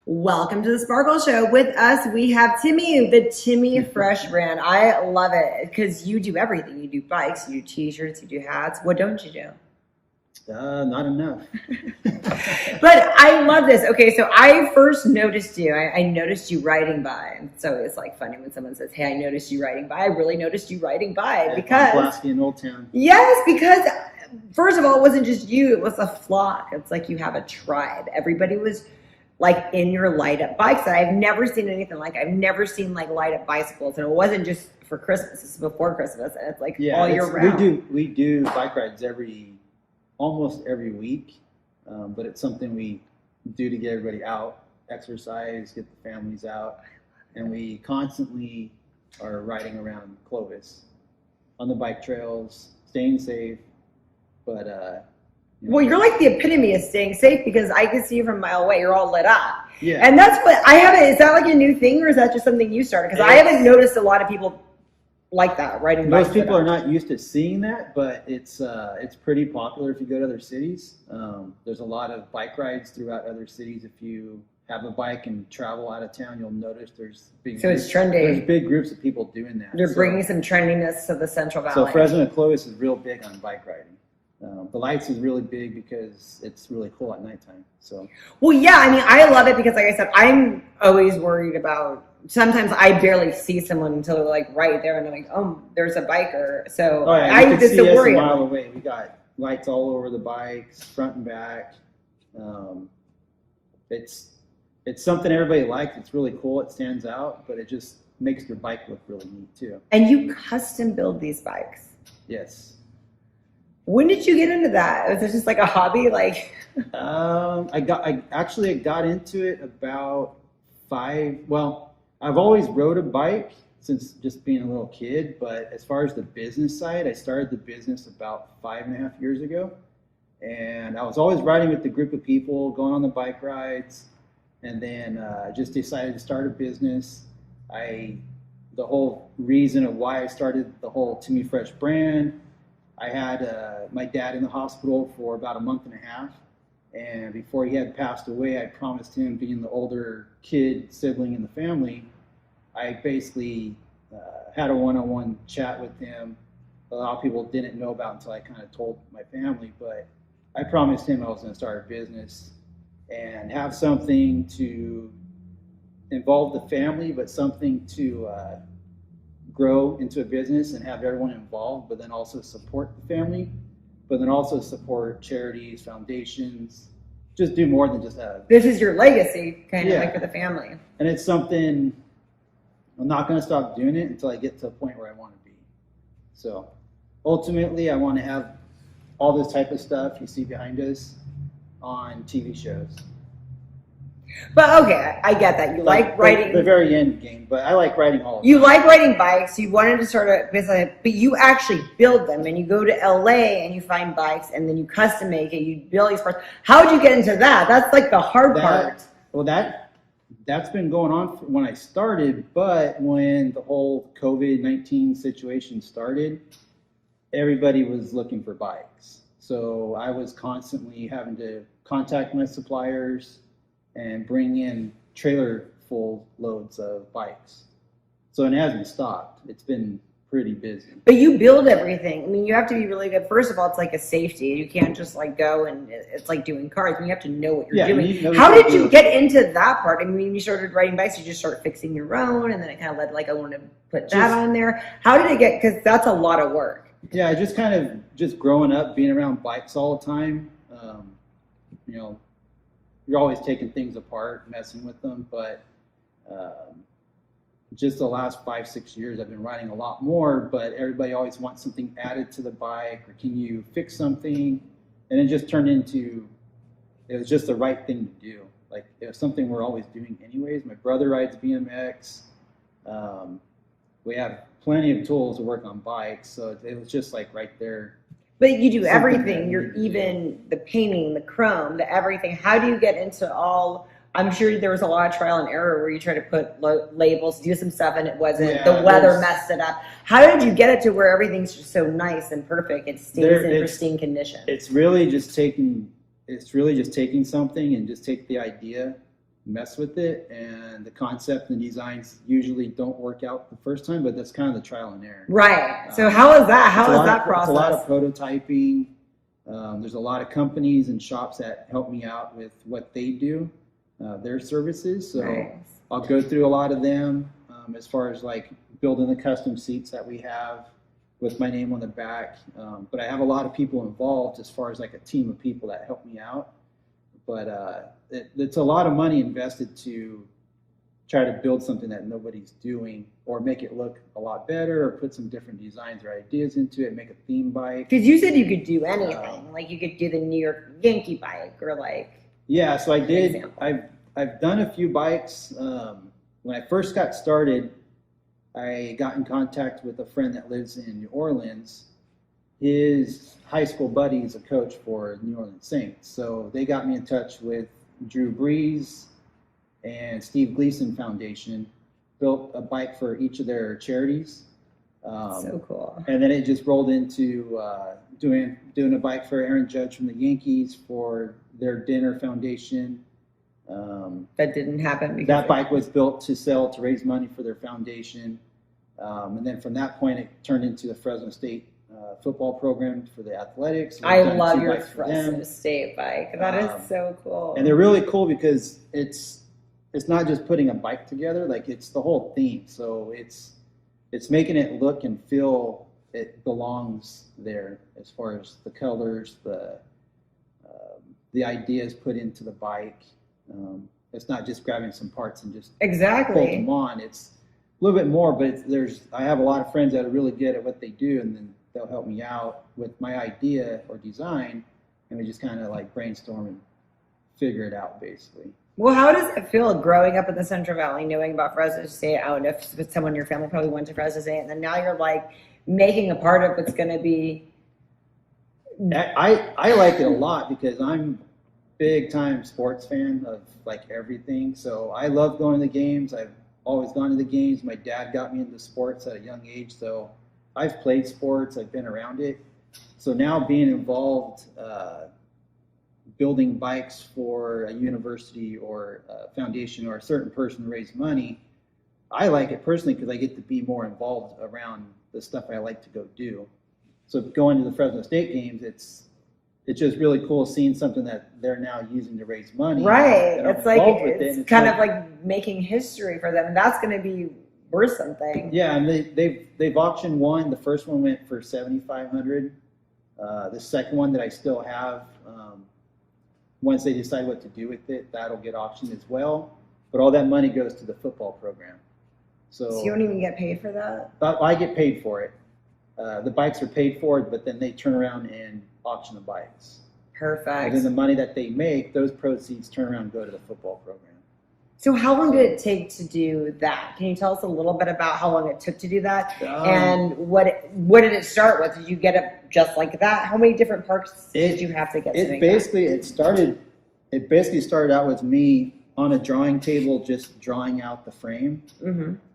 Welcome to the Sparkle Show. With us, we have Timmy, the Timmy Fresh brand. I love it because you do everything. You do bikes, you do t-shirts, you do hats. What don't you do? Not enough. But I love this. Okay, so I first noticed you. I noticed you riding by. And so it's like funny when someone says, "Hey, I noticed you riding by." I really noticed you riding by because Pulaski in Old Town. Yes, because first of all, it wasn't just you; it was a flock. It's like you have a tribe. Everybody was like in your light up bikes. And I've never seen anything like. I've never seen like light up bicycles, and it wasn't just for Christmas. It's before Christmas, and it's like all year round. We do bike rides almost every week, but it's something we do to get everybody out, exercise, get the families out, and we constantly are riding around Clovis on the bike trails, staying safe. But well, you're like the epitome of staying safe because I can see you from a mile away. You're all lit up. Yeah. And that's what I haven't. Is that like a new thing or is that just something you started? Because I haven't noticed a lot of people like that riding bikes. Most people are not used to seeing that, but it's pretty popular if you go to other cities. There's a lot of bike rides throughout other cities. If you have a bike and travel out of town, you'll notice there's big. So it's trendy. There's big groups of people doing that. They're bringing some trendiness to the Central Valley. So Fresno and Clovis is real big on bike riding. The lights is really big because it's really cool at nighttime. So. Well, yeah, I mean, I love it because, like I said, I'm always worried about. Sometimes I barely see someone until they're like right there, and I'm like, oh, there's a biker. So I just see us a mile away. We got lights all over the bikes, front and back. It's something everybody likes. It's really cool. It stands out, but it just makes your bike look really neat too. And you custom build these bikes? Yes. When did you get into that? Was it just like a hobby? Like, I actually got into it about I've always rode a bike since just being a little kid, but as far as the business side, I started the business about 5.5 years ago. And I was always riding with the group of people, going on the bike rides, and then just decided to start a business. The whole reason of why I started the whole Timmy Fresh brand, I had my dad in the hospital for about a month and a half. And before he had passed away, I promised him, being the older sibling in the family, I basically had a one-on-one chat with him. A lot of people didn't know about until I kind of told my family, but I promised him I was going to start a business and have something to involve the family, but something to grow into a business and have everyone involved, but then also support the family, but then also support charities, foundations, just do more than just have. This is your legacy, kind of like for the family. And it's something, I'm not going to stop doing it until I get to a point where I want to be. So ultimately, I want to have all this type of stuff you see behind us on TV shows. But okay, I get that. You like riding. The very end game, but I like riding all of them. You like riding bikes. You wanted to start a business, but you actually build them and you go to LA and you find bikes and then you custom make it. You build these parts. How did you get into that? That's like the hard part. Well, that's been going on when I started, but when the whole COVID-19 situation started, everybody was looking for bikes. So I was constantly having to contact my suppliers and bring in trailer full loads of bikes. So it hasn't stopped. It's been pretty busy. But you build everything. I mean, you have to be really good. First of all, it's like a safety. You can't just like go and it's like doing cars. You have to know what you're doing. How did you get into that part? I mean, you started riding bikes, you just started fixing your own, and then it kind of led like, I want to put that on there. How did it get, because that's a lot of work. Yeah, I just kind of just growing up, being around bikes all the time, you're always taking things apart, messing with them, but just the last 5-6 years, I've been riding a lot more, but everybody always wants something added to the bike, or can you fix something? And it just turned into, it was just the right thing to do. Like, it was something we're always doing anyways. My brother rides BMX. We have plenty of tools to work on bikes, so it was just like right there. But you do everything. You're even the painting, the chrome, the everything. How do you get into all? I'm sure there was a lot of trial and error where you try to put labels, do some stuff, and it wasn't. Yeah, the weather messed it up. How did you get it to where everything's just so nice and perfect? It stays in pristine condition. It's really just taking something and just take the idea mess with it, and the concept and designs usually don't work out the first time, but that's kind of the trial and error. Right. So how is that? How is that process? It's a lot of prototyping. There's a lot of companies and shops that help me out with what they do, their services. So Nice. I'll go through a lot of them as far as like building the custom seats that we have with my name on the back. But I have a lot of people involved as far as like a team of people that help me out. But it's a lot of money invested to try to build something that nobody's doing, or make it look a lot better, or put some different designs or ideas into it, make a theme bike. Because you said you could do anything. Like you could do the New York Yankee bike, or like. Yeah, so I did. I've done a few bikes. When I first got started, I got in contact with a friend that lives in New Orleans. His high school buddy is a coach for New Orleans Saints. So they got me in touch with Drew Brees and Steve Gleason Foundation, built a bike for each of their charities. So cool. And then it just rolled into doing a bike for Aaron Judge from the Yankees for their dinner foundation. That didn't happen because that bike was built to sell to raise money for their foundation. And then from that point, it turned into the Fresno State football program for the athletics. I love your Fresno State bike. That is so cool. And they're really cool because it's not just putting a bike together, like it's the whole theme. So it's making it look and feel it belongs there, as far as the colors, the ideas put into the bike. It's not just grabbing some parts and just bolt them on. It's a little bit more, but I have a lot of friends that are really good at what they do, and then they'll help me out with my idea or design, and we just kind of like brainstorm and figure it out, basically. Well, how does it feel growing up in the Central Valley, knowing about Fresno State? I don't know if someone in your family probably went to Fresno State, and then now you're like making a part of what's going to be. I like it a lot because I'm a big time sports fan of like everything. So I love going to the games. I've always gone to the games. My dad got me into sports at a young age, so I've played sports. I've been around it. So now being involved, building bikes for a university or a foundation or a certain person to raise money, I like it personally because I get to be more involved around the stuff I like to go do. So going to the Fresno State games, it's just really cool seeing something that they're now using to raise money. Right. It's like it's kind of like making history for them. That's going to be worth something. Yeah, and they've auctioned one. The first one went for $7,500. The second one that I still have, once they decide what to do with it, that'll get auctioned as well. But all that money goes to the football program. So you don't even get paid for that? I get paid for it. The bikes are paid for, but then they turn around and auction the bikes. Perfect. And then the money that they make, those proceeds turn around and go to the football program. So how long did it take to do that? Can you tell us a little bit about how long it took to do that? And what did it start with? Did you get it just like that? How many different parts did you have to get to make that? It basically started out with me on a drawing table just drawing out the frame,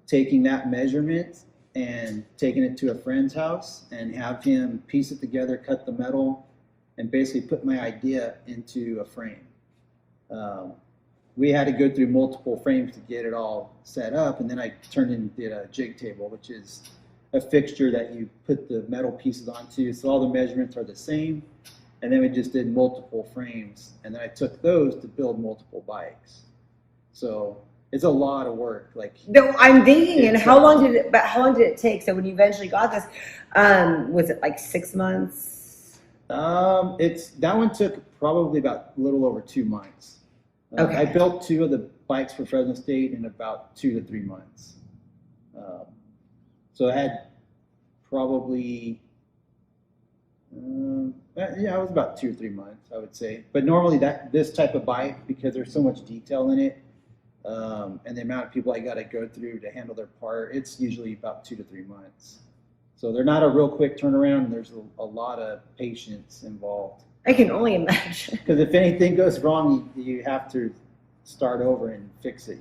taking that measurement and taking it to a friend's house and have him piece it together, cut the metal, and basically put my idea into a frame. We had to go through multiple frames to get it all set up, and then I turned and did a jig table, which is a fixture that you put the metal pieces onto, so all the measurements are the same, and then we just did multiple frames, and then I took those to build multiple bikes. So it's a lot of work. No, I'm thinking, and how long did it take? So when you eventually got this, was it like 6 months? That one took probably about a little over 2 months. Okay. I built 2 of the bikes for Fresno State in about 2 to 3 months. So I had probably, it was about 2 or 3 months, I would say. But normally this type of bike, because there's so much detail in it, and the amount of people I got to go through to handle their part, it's usually about 2 to 3 months. So they're not a real quick turnaround, and there's a lot of patience involved. I can only imagine. Because if anything goes wrong, you have to start over and fix it.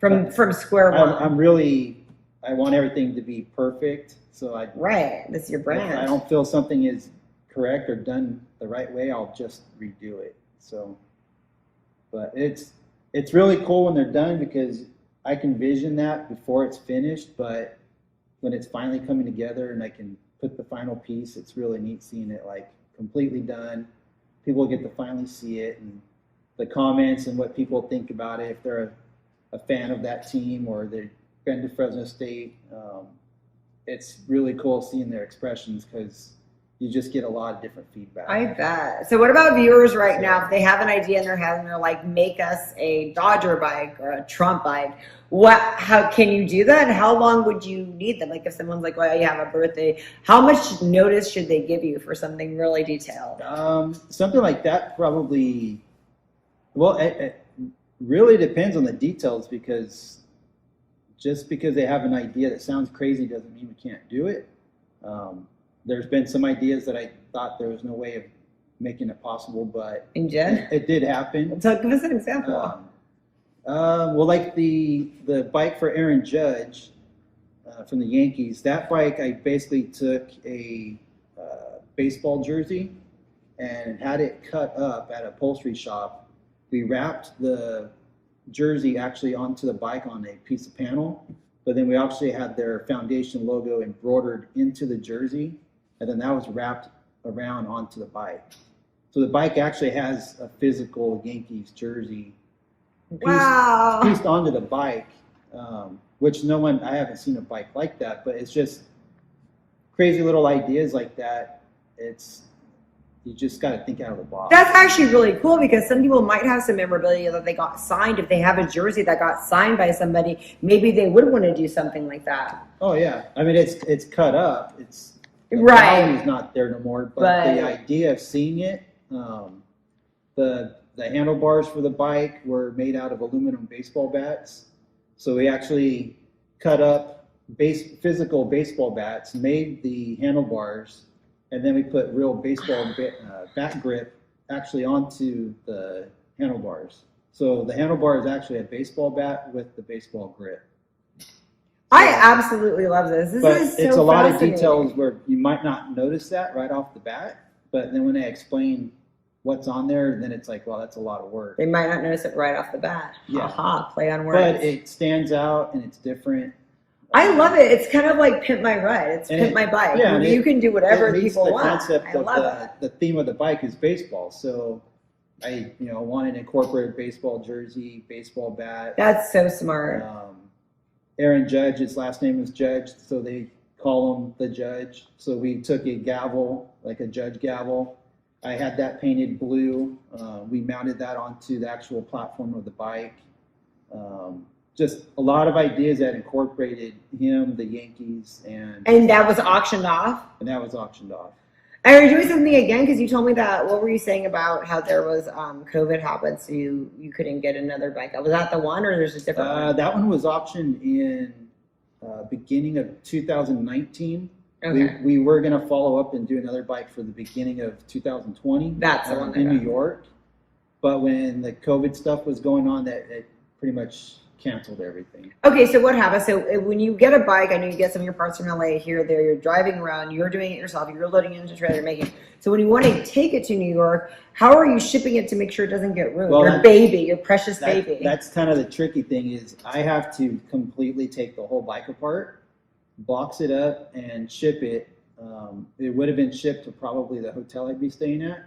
From square one. I want everything to be perfect. So right, that's your brand. If I don't feel something is correct or done the right way, I'll just redo it. So, but it's it's really cool when they're done because I can vision that before it's finished, but when it's finally coming together and I can put the final piece, it's really neat seeing it like completely done. People get to finally see it, and the comments and what people think about it, if they're a fan of that team or they've been to Fresno State. It's really cool seeing their expressions because you just get a lot of different feedback. I bet. So what about viewers right now? If they have an idea in their head and they're like, make us a Dodger bike or a Trump bike, how can you do that? And how long would you need them? Like if someone's like, well, you have a birthday, how much notice should they give you for something really detailed? Something like that probably, well, it really depends on the details because just because they have an idea that sounds crazy doesn't mean we can't do it. There's been some ideas that I thought there was no way of making it possible, but it did happen. So give us an example. Well, like the bike for Aaron Judge from the Yankees, that bike I basically took a baseball jersey and had it cut up at a upholstery shop. We wrapped the jersey actually onto the bike on a piece of panel, but then we actually had their foundation logo embroidered into the jersey, and then that was wrapped around onto the bike. So the bike actually has a physical Yankees jersey pieced onto the bike, which I haven't seen a bike like that, but it's just crazy little ideas like that. You just got to think out of the box. That's actually really cool because some people might have some memorabilia that they got signed. If they have a jersey that got signed by somebody, maybe they would want to do something like that. Oh yeah, I mean it's cut up. The right. value's not there no more, but the idea of seeing it, the handlebars for the bike were made out of aluminum baseball bats. So we actually cut up physical baseball bats, made the handlebars, and then we put real baseball bat grip actually onto the handlebars. So the handlebar is actually a baseball bat with the baseball grip. I absolutely love this. This is so it's a lot of details where you might not notice that right off the bat, but then when they explain what's on there, then it's like, well, that's a lot of work. They might not notice it right off the bat. Yeah. Aha, play on words. But it stands out and it's different. I love it. It's kind of like Pimp My Ride. It's Pimp My Bike. Yeah, you can do whatever people want. Concept I of love it. The theme of the bike is baseball. So I wanted to incorporate a baseball jersey, baseball bat. That's so smart. Aaron Judge, his last name was Judge, so they call him the Judge. So we took a gavel, like a judge gavel. I had that painted blue. We mounted that onto the actual platform of the bike. Just a lot of ideas that incorporated him, the Yankees, and that was auctioned off. And that was auctioned off. Are you doing something again? Because you told me that. What were you saying about how there was COVID happened, so you couldn't get another bike? Was that the one, or there's a different one? That one was auctioned in beginning of 2019. Okay. We were going to follow up and do another bike for the beginning of 2020. That's the one in New York. But when the COVID stuff was going on, it pretty much canceled everything. Okay, so what happens? So when you get a bike, I know you get some of your parts from LA here, there, you're driving around, you're doing it yourself, you're loading it into a trailer, making it. So when you want to take it to New York, how are you shipping it to make sure it doesn't get ruined? Well, your precious baby. That's kind of the tricky thing is I have to completely take the whole bike apart, box it up, and ship it. It would have been shipped to probably the hotel I'd be staying at.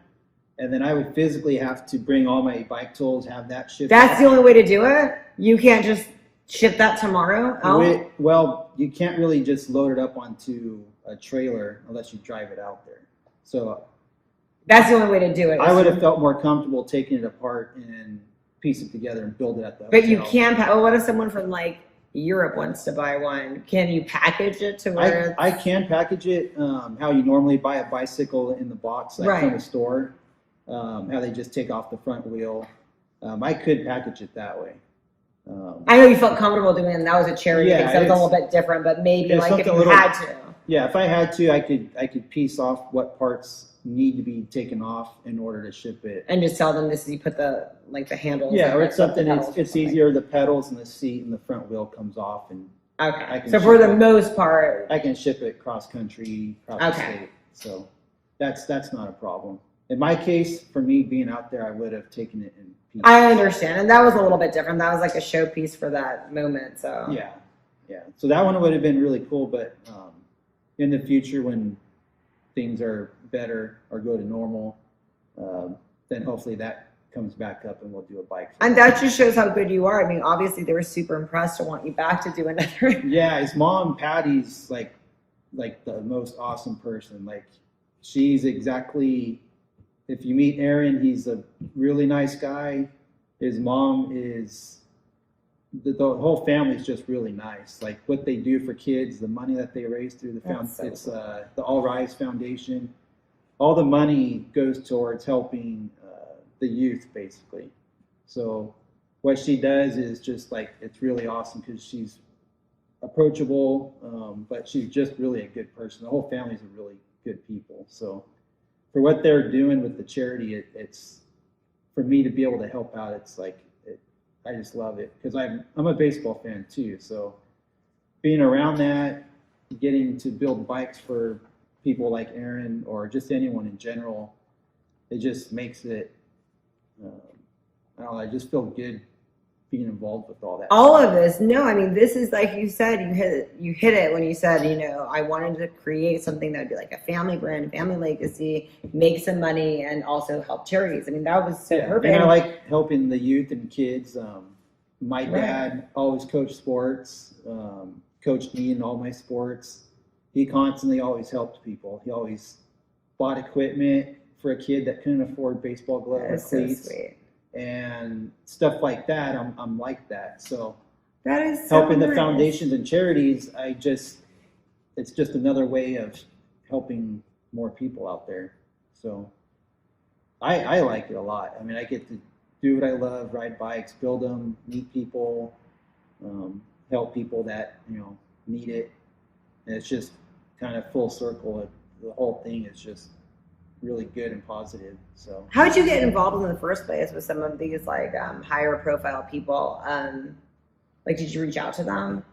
And then I would physically have to bring all my bike tools, have that shipped. That's the only way to do it? You can't just ship that tomorrow? Well, you can't really just load it up onto a trailer unless you drive it out there. So that's the only way to do it. I would have felt more comfortable taking it apart and piece it together and build it at the hotel. But you can't. What if someone from like Europe wants to buy one? Can you package it to where I can package it how you normally buy a bicycle in the box from a store. How they just take off the front wheel. I could package it that way. I know you felt comfortable doing it, and that was a charity thing, so it's a little bit different, but maybe like if you had to. Yeah, if I had to, I could piece off what parts need to be taken off in order to ship it. And just tell them this is, you put the handles. Yeah, or it's something, it's easier, the pedals and the seat and the front wheel comes off. And okay, so for the most part. I can ship it cross country, cross the state. So that's not a problem. in my case, for me being out there, I would have taken it in pieces. I understand, and that was a little bit different. That was like a showpiece for that moment. So yeah. So that one would have been really cool, but in the future when things are better or go to normal, then hopefully that comes back up and we'll do a bike. And that just shows how good you are. I mean, obviously they were super impressed to want you back to do another. Yeah, his mom, Patty's like the most awesome person. Like she's exactly, if you meet Aaron, he's a really nice guy. His mom is, the whole family is just really nice. Like what they do for kids, the money that they raise through the it's the All Rise Foundation. All the money goes towards helping the youth, basically. So what she does is just like, it's really awesome because she's approachable, but she's just really a good person. The whole family's a really good people. So for what they're doing with the charity, it's for me to be able to help out. It's like, I just love it because I'm a baseball fan too. So being around that, getting to build bikes for people like Aaron or just anyone in general, it just makes it, I don't know, I just feel good being involved with all that. All of this, no, I mean, this is like you said, you hit it when you said, I wanted to create something that would be like a family brand, family legacy, make some money, and also help charities. I mean, that was so perfect. And I like helping the youth and kids. My dad always coached sports, coached me in all my sports. He constantly always helped people. He always bought equipment for a kid that couldn't afford baseball gloves or cleats. So sweet. And stuff like that. I'm like that. So that is so helping nice. The foundations and charities, it's just another way of helping more people out there. So I like it a lot. I mean, I get to do what I love, ride bikes, build them, meet people, help people that, need it. And it's just kind of full circle. The whole thing is just really good and positive. So how did you get involved in the first place with some of these like higher profile people? Like, did you reach out to them?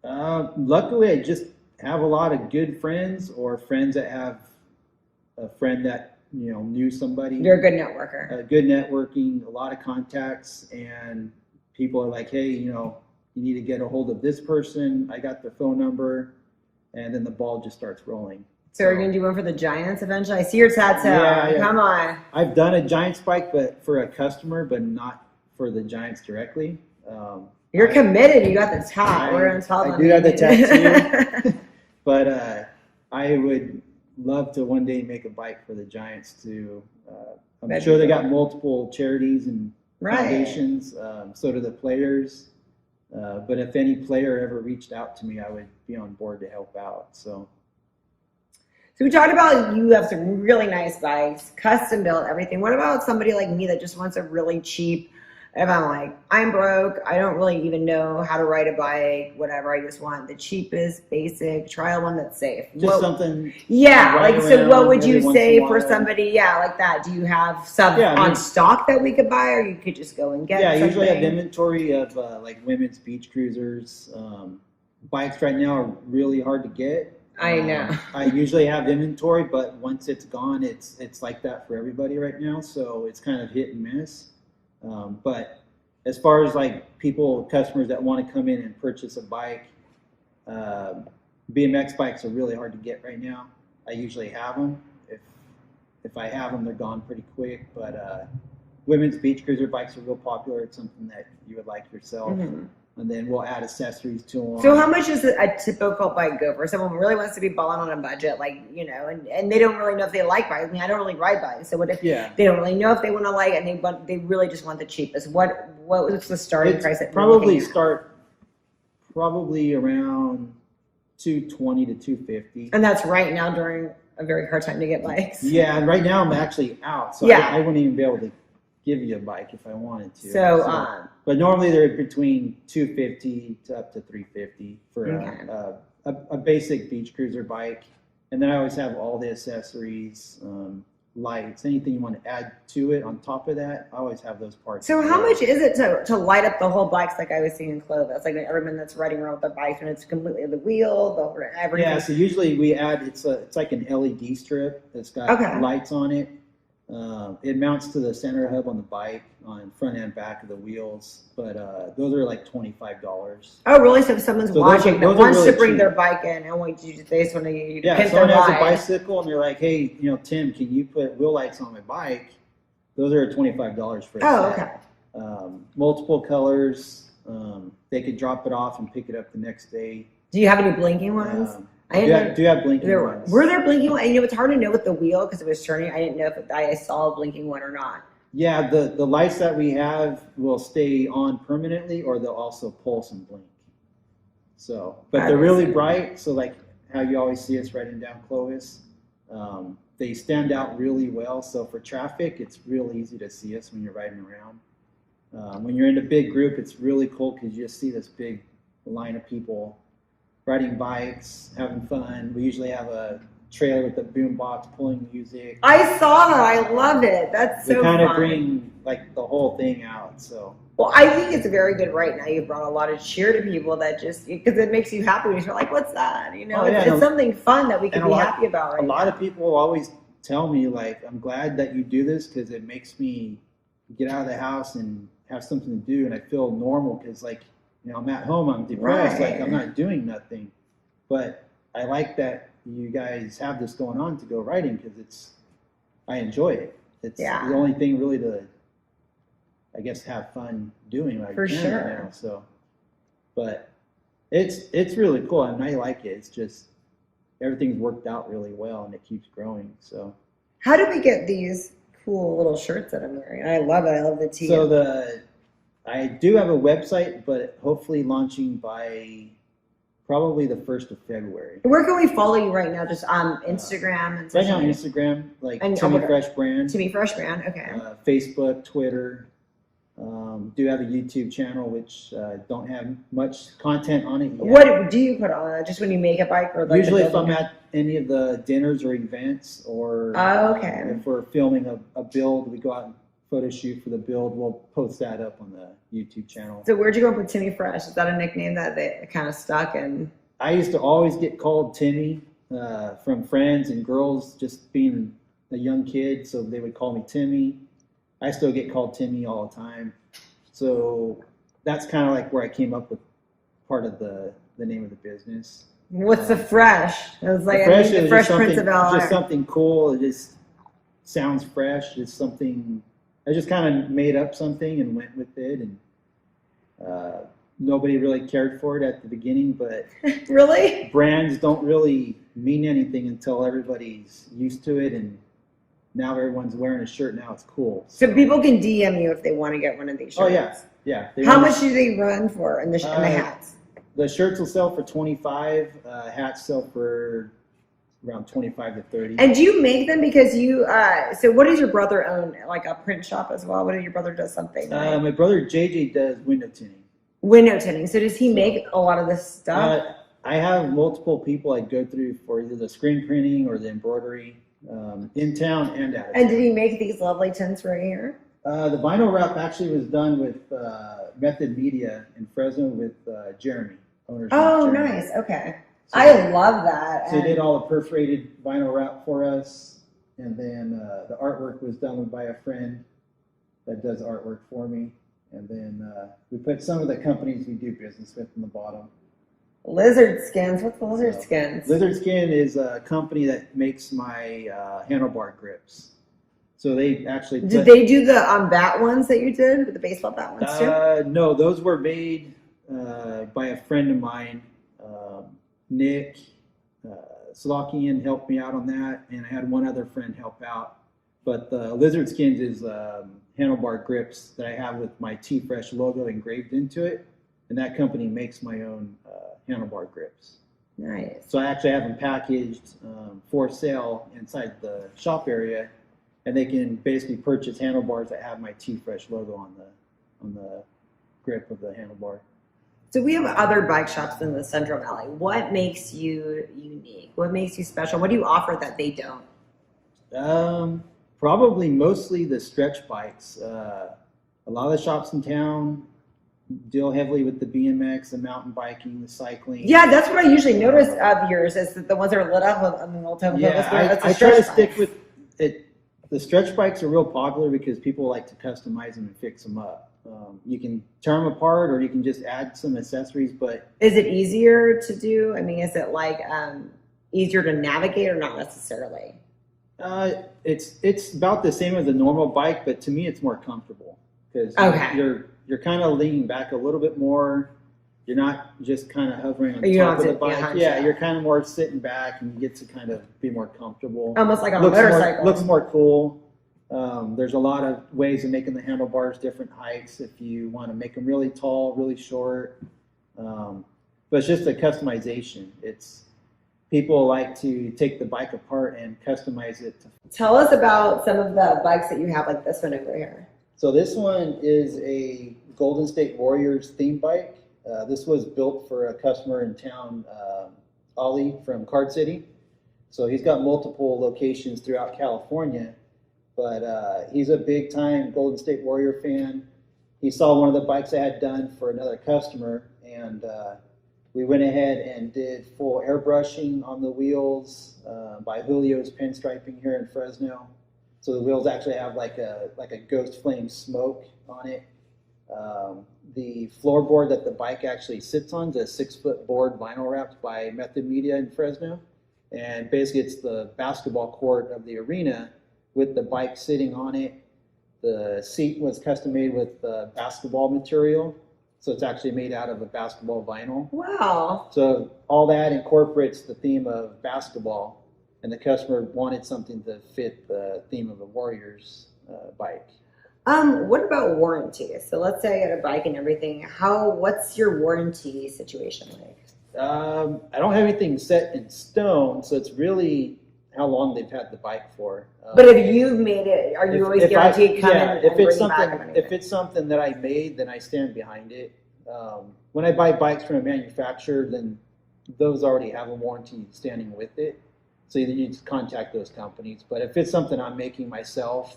Luckily, I just have a lot of good friends or friends that have a friend that knew somebody. You're a good networker. Good networking, a lot of contacts, and people are like, hey, you need to get a hold of this person. I got their phone number, and then the ball just starts rolling. So are you going to do one for the Giants eventually? I see your tattoo. Yeah. Come on. I've done a Giants bike, but for a customer, but not for the Giants directly. You're committed. You got the top. We're going to tell them. I do have the tattoo. But I would love to one day make a bike for the Giants too. I'm sure they got multiple charities and foundations. So do the players. But if any player ever reached out to me, I would be on board to help out. So we talked about you have some really nice bikes, custom built, everything. What about somebody like me that just wants a really cheap, if I'm like, I'm broke, I don't really even know how to ride a bike, whatever, I just want the cheapest, basic, trial one that's safe. Just something. Yeah, like, so what would you say for somebody, like that? Do you have stuff on stock that we could buy, or you could just go and get something? I usually have inventory of like women's beach cruisers. Bikes right now are really hard to get. I know. I usually have inventory, but once it's gone, it's like that for everybody right now. So it's kind of hit and miss. But as far as like customers that want to come in and purchase a bike, BMX bikes are really hard to get right now. I usually have them. If I have them, they're gone pretty quick. But women's beach cruiser bikes are real popular. It's something that you would like yourself. Mm-hmm. And then we'll add accessories to them. So how much does a typical bike go for? Someone who really wants to be balling on a budget, like, and they don't really know if they like bikes. I mean, I don't really ride bikes. So what if they don't really know if they want to like it, and they really just want the cheapest? What was the starting price? Probably around $220 to $250. And that's right now during a very hard time to get bikes. Yeah, and right now I'm actually out, so I wouldn't even be able to give you a bike if I wanted to. So but normally they're between $250 to up to $350 for a basic beach cruiser bike, and then I always have all the accessories, lights, anything you want to add to it on top of that. I always have those parts. So how much is it to light up the whole bikes, like I was seeing in Clovis, like everyone that's riding around with the bikes, and it's completely the wheel, everything? Yeah, so usually we add it's like an LED strip that's got lights on it. It mounts to the center hub on the bike on front and back of the wheels, but those are like $25. Oh, really? So if someone's So watching that those are wants really to bring cheap. their bike in and want you to they just want to you to Yeah, pimp if someone their has a ride. bicycle and they're like, hey, Tim, can you put wheel lights on my bike? Those are $25 for a Oh, set. okay. Multiple colors. They could drop it off and pick it up the next day. Do you have any blinking ones? I do have blinking ones. Were there blinking ones? It's hard to know with the wheel because it was turning. I didn't know if I saw a blinking one or not. Yeah, the lights that we have will stay on permanently, or they'll also pulse and blink. So, but they're really bright. So, like how you always see us riding down Clovis, they stand out really well. So for traffic, it's real easy to see us when you're riding around. When you're in a big group, it's really cool because you just see this big line of people riding bikes, having fun. We usually have a trailer with a boom box pulling music. I saw that. I love it. That's so fun. They kind of bring like the whole thing out. So. Well, I think it's very good right now. You've brought a lot of cheer to people that just because it makes you happy. You're like, what's that? It's something fun that we can be happy about right now. A lot of people always tell me like, I'm glad that you do this because it makes me get out of the house and have something to do, and I feel normal because like I'm at home, I'm depressed, like I'm not doing nothing, but I like that you guys have this going on to go riding because I enjoy it. It's the only thing really to, I guess, have fun doing right now. So, but it's really cool. I mean, I like it. It's just everything's worked out really well and it keeps growing. So, how did we get these cool little shirts that I'm wearing? I love it. I love the tee. So I do have a website, but hopefully launching by probably the 1st of February. Where can we follow you right now? Just on Instagram and right now on Instagram, like Timmy Fresh Brand. Timmy Fresh Brand, okay. Facebook, Twitter. Do have a YouTube channel, which don't have much content on it yet. What do you put on it? Just when you make a bike? Or like usually if I'm at any of the dinners or events, or if we're filming a build, we go out and photo shoot for the build, we'll post that up on the YouTube channel. So where'd you go up with Timmy Fresh? Is that a nickname that they kind of stuck? And I used to always get called Timmy from friends and girls, just being a young kid, so they would call me Timmy. I still get called Timmy all the time. So that's kind of like where I came up with part of the name of the business. What's the Fresh? It was like the Fresh Prince of Bel-Air. Just something cool. It just sounds fresh. It's something. I just kind of made up something and went with it, and nobody really cared for it at the beginning. But really, brands don't really mean anything until everybody's used to it, and now everyone's wearing a shirt. Now it's cool. So people can DM you if they want to get one of these shirts. Oh yeah. How much do they run for in the hats? The shirts will sell for $25. Hats sell for around $25 to $30. And do you make them because you? So what does your brother own? Like a print shop as well? What does your brother does something? My brother JJ does window tinting. Window tinting. So does he make a lot of this stuff? I have multiple people I go through for either the screen printing or the embroidery in town and out of town. And did he make these lovely tints right here? The vinyl wrap actually was done with Method Media in Fresno with Jeremy. Oh, Jeremy. nice. Okay. So I love that. So they did all the perforated vinyl wrap for us, and then the artwork was done by a friend that does artwork for me, and then we put some of the companies we do business with in the bottom. Lizard Skins. What's the Lizard Skins? Lizard Skin is a company that makes my handlebar grips. So they actually did they do the bat ones that you did, the baseball bat ones too? No, those were made by a friend of mine. Nick Slokian helped me out on that, and I had one other friend help out. But the Lizard Skins is handlebar grips that I have with my T-Fresh logo engraved into it, and that company makes my own handlebar grips. Nice. So I actually have them packaged for sale inside the shop area, and they can basically purchase handlebars that have my T-Fresh logo on the grip of the handlebar. So we have other bike shops in the Central Valley. What makes you unique? What makes you special? What do you offer that they don't? Probably mostly the stretch bikes. A lot of the shops in town deal heavily with the BMX, the mountain biking, the cycling. Yeah, that's what I usually notice of yours is that the ones that are lit up on the old Yeah, I try to stick with it. the stretch bikes are real popular because people like to customize them and fix them up. You can tear them apart, or you can just add some accessories. But is it easier to do? I mean, is it like easier to navigate, or not necessarily? It's about the same as a normal bike, but to me, it's more comfortable because you're kind of leaning back a little bit more. You're not just kind of hovering on top of the bike. Yeah, you're kind of more sitting back, and you get to kind of be more comfortable. Almost like on a motorcycle. Looks more cool. There's a lot of ways of making the handlebars different heights if you want to make them really tall, really short. But it's just a customization. People like to take the bike apart and customize it. Tell us about some of the bikes that you have, like this one over here. So this one is a Golden State Warriors theme bike. This was built for a customer in town, Ollie from Card City. So he's got multiple locations throughout California, but he's a big time Golden State Warrior fan. He saw one of the bikes I had done for another customer, and we went ahead and did full airbrushing on the wheels by Julio's Pinstriping here in Fresno. So the wheels actually have like a ghost flame smoke on it. The floorboard that the bike actually sits on is a 6-foot board vinyl wrapped by Method Media in Fresno. And basically it's the basketball court of the arena with the bike sitting on it. The seat was custom made with basketball material. So it's actually made out of a basketball vinyl. Wow. So all that incorporates the theme of basketball. And the customer wanted something to fit the theme of the Warriors bike. What about warranty? So let's say I got a bike and everything. What's your warranty situation like? I don't have anything set in stone, so it's really how long they've had the bike for. But if you've made it, are you always guaranteed coming and bring back? If it's something that I made, then I stand behind it. When I buy bikes from a manufacturer, then those already have a warranty standing with it. So you just contact those companies. But if it's something I'm making myself,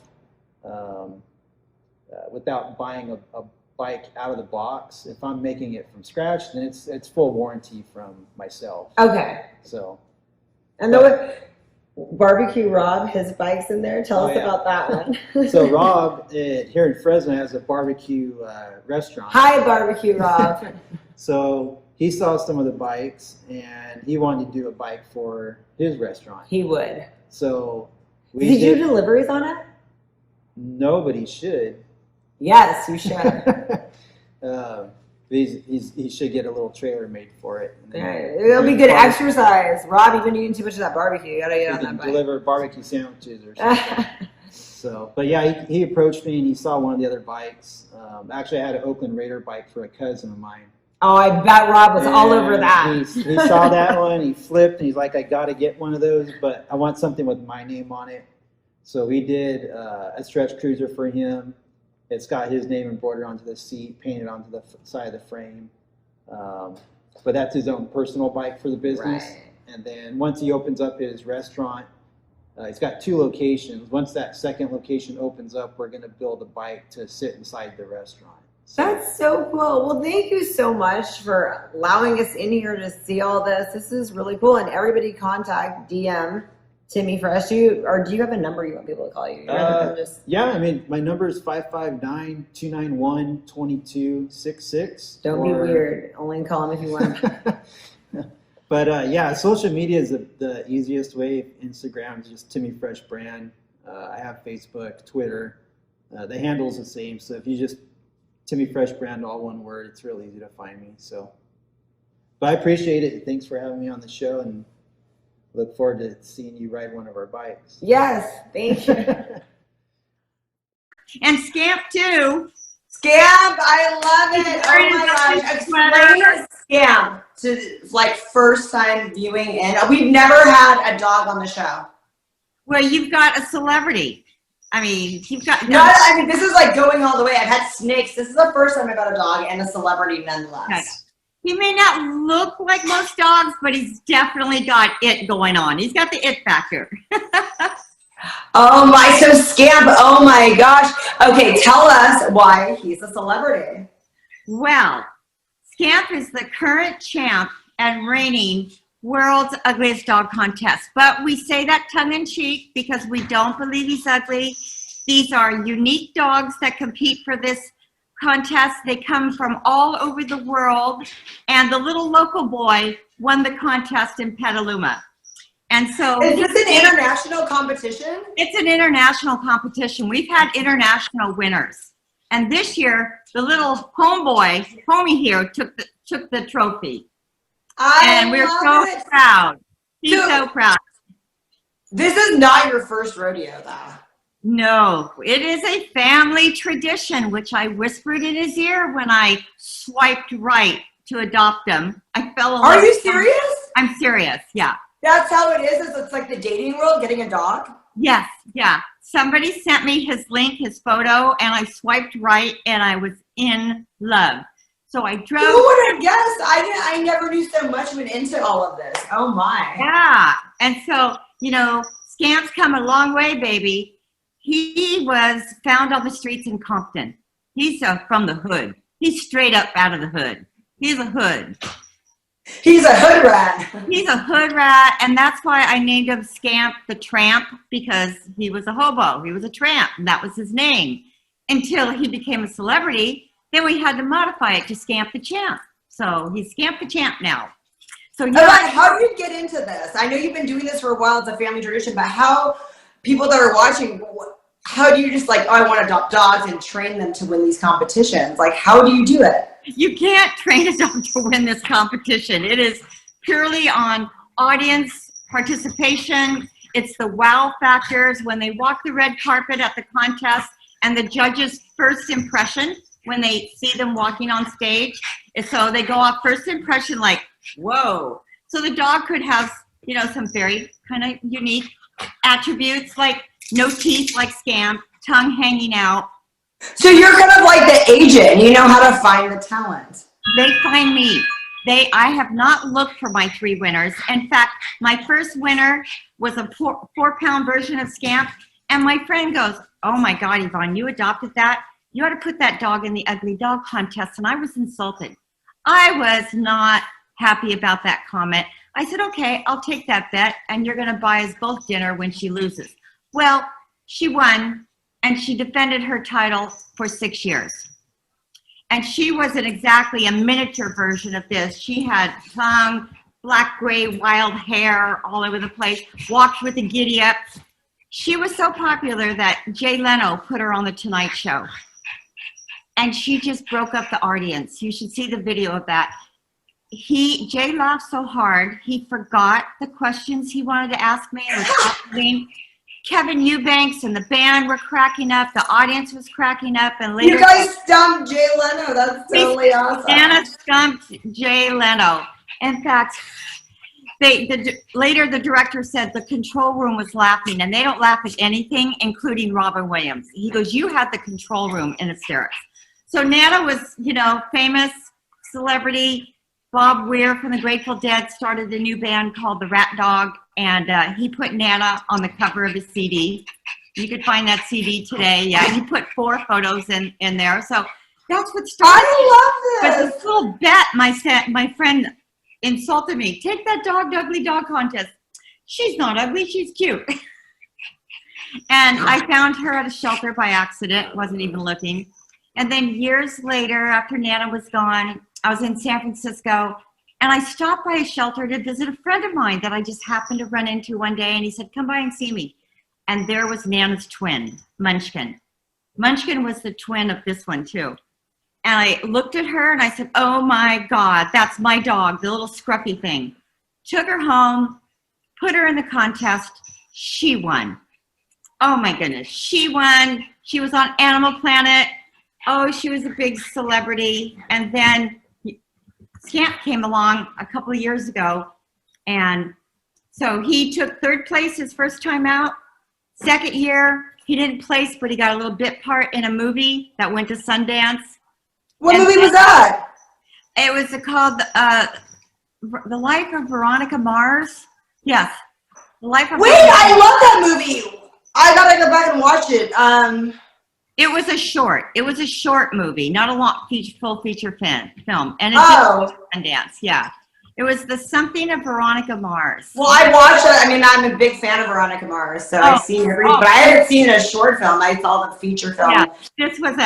without buying a bike out of the box, if I'm making it from scratch, then it's full warranty from myself. Okay. So. And Barbecue Rob, his bike's in there. Tell us about that one. So Rob here in Fresno has a barbecue restaurant. Hi, Barbecue Rob. So he saw some of the bikes, and he wanted to do a bike for his restaurant. He would. So did you do deliveries on it? Nobody should. Yes, you should. He should get a little trailer made for it. It'll be good exercise. Rob, you've been eating too much of that barbecue. You gotta get on that bike. Deliver barbecue sandwiches or something. So, but yeah, he approached me and he saw one of the other bikes. Actually, I had an Oakland Raider bike for a cousin of mine. Oh, I bet Rob was all over that. He saw that one, he flipped, and he's like, I gotta get one of those, but I want something with my name on it. So we did a stretch cruiser for him. It's got his name embroidered onto the seat, painted onto the side of the frame. But that's his own personal bike for the business. Right. And then once he opens up his restaurant, he's got 2 locations. Once that second location opens up, we're going to build a bike to sit inside the restaurant. So, that's so cool. Well, thank you so much for allowing us in here to see all this. This is really cool. And everybody contact DM Timmy Fresh. Do you have a number you want people to call you? Yeah, I mean, my number is 559-291-2266. Don't be weird. Only call him if you want. But yeah, social media is the easiest way. Instagram is just Timmy Fresh Brand. I have Facebook, Twitter. The handle's the same. So if you just Timmy Fresh Brand, all one word, it's real easy to find me. So, but I appreciate it. Thanks for having me on the show, and look forward to seeing you ride one of our bikes. Yes, thank you. And Scamp too. Scamp, I love it. Oh my gosh. Explain Scamp to like first time viewing in. We've never had a dog on the show. Well, you've got a celebrity. I mean, you've got this is like going all the way. I've had snakes. This is the first time I've had a dog and a celebrity nonetheless. Okay. He may not look like most dogs, but he's definitely got it going on. He's got the it factor. So Scamp, oh my gosh. Okay, tell us why he's a celebrity. Well, Scamp is the current champ and reigning world's ugliest dog contest. But we say that tongue-in-cheek because we don't believe he's ugly. These are unique dogs that compete for this contest. They come from all over the world, and the little local boy won the contest in Petaluma. And so is this an international competition? It's an international competition. We've had international winners. And this year, the little homie here, took the trophy. And we're so proud. He's so proud. This is not your first rodeo, though. No, it is a family tradition, which I whispered in his ear when I swiped right to adopt him. I fell in love. Are you serious? I'm serious, yeah. That's how it is? It's like the dating world, getting a dog? Yes, yeah. Somebody sent me his link, his photo, and I swiped right, and I was in love. So I drove. Who would have guessed? I never knew so much went into all of this. Oh, my. Yeah, and so, you know, Scamp's come a long way, baby. He was found on the streets in Compton. He's from the hood. He's straight up out of the hood. He's a hood. He's a hood rat. He's a hood rat, and that's why I named him Scamp the Tramp, because he was a hobo. He was a tramp, and that was his name. Until he became a celebrity, then we had to modify it to Scamp the Champ. So he's Scamp the Champ now. So yeah. How do you get into this? I know you've been doing this for a while. It's a family tradition, but how people that are watching, how do you just like, oh, I want to adopt dogs and train them to win these competitions? Like, how do you do it? You can't train a dog to win this competition. It is purely on audience participation. It's the wow factors when they walk the red carpet at the contest, and the judges' first impression when they see them walking on stage. So they go off first impression like, whoa. So the dog could have, you know, some very kind of unique attributes, like no teeth like Scamp, tongue hanging out. So you're kind of like the agent. You know how to find the talent. They find me. I have not looked for my 3 winners. In fact, my first winner was a 4-pound version of Scamp. And my friend goes, oh my God, Yvonne, you adopted that? You ought to put that dog in the ugly dog contest. And I was insulted. I was not happy about that comment. I said, okay, I'll take that bet. And you're going to buy us both dinner when she loses. Well, she won. And she defended her title for 6 years. And she wasn't exactly a miniature version of this. She had tongue, black, gray, wild hair all over the place, walked with a giddy up. She was so popular that Jay Leno put her on The Tonight Show. And she just broke up the audience. You should see the video of that. Jay laughed so hard, he forgot the questions he wanted to ask me. And was talking. Kevin Eubanks and the band were cracking up. The audience was cracking up. And later, you guys stumped Jay Leno. That's totally awesome. Anna stumped Jay Leno. In fact, later the director said the control room was laughing, and they don't laugh at anything, including Robin Williams. He goes, you had the control room in hysterics. So Nana was, you know, famous celebrity. Bob Weir from the Grateful Dead started a new band called the Rat Dog, and he put Nana on the cover of his CD. You could find that CD today. Yeah, he put 4 photos in there. So that's what started. I love this. But this little bet, my friend insulted me. Take that dog to ugly dog contest. She's not ugly. She's cute. And I found her at a shelter by accident. Wasn't even looking. And then years later, after Nana was gone, I was in San Francisco, and I stopped by a shelter to visit a friend of mine that I just happened to run into one day, and he said, come by and see me. And there was Nana's twin, Munchkin. Munchkin was the twin of this one, too. And I looked at her, and I said, oh, my God, that's my dog, the little scruffy thing. Took her home, put her in the contest. She won. Oh, my goodness. She won. She was on Animal Planet. Oh, she was a big celebrity. And then Scamp came along a couple of years ago, and so he took 3rd place his first time out. 2nd year, he didn't place, but he got a little bit part in a movie that went to Sundance. What movie was that? It was called The Life of Veronica Mars. Yes. The Life of Veronica. I love that movie. I gotta go back and watch it. It was a short. It was a short movie, not a long full feature film. And it's Sundance, yeah. It was the something of Veronica Mars. Well, I watched it. I mean, I'm a big fan of Veronica Mars, so I've seen but I haven't seen a short film. I saw the feature film. Yeah, this was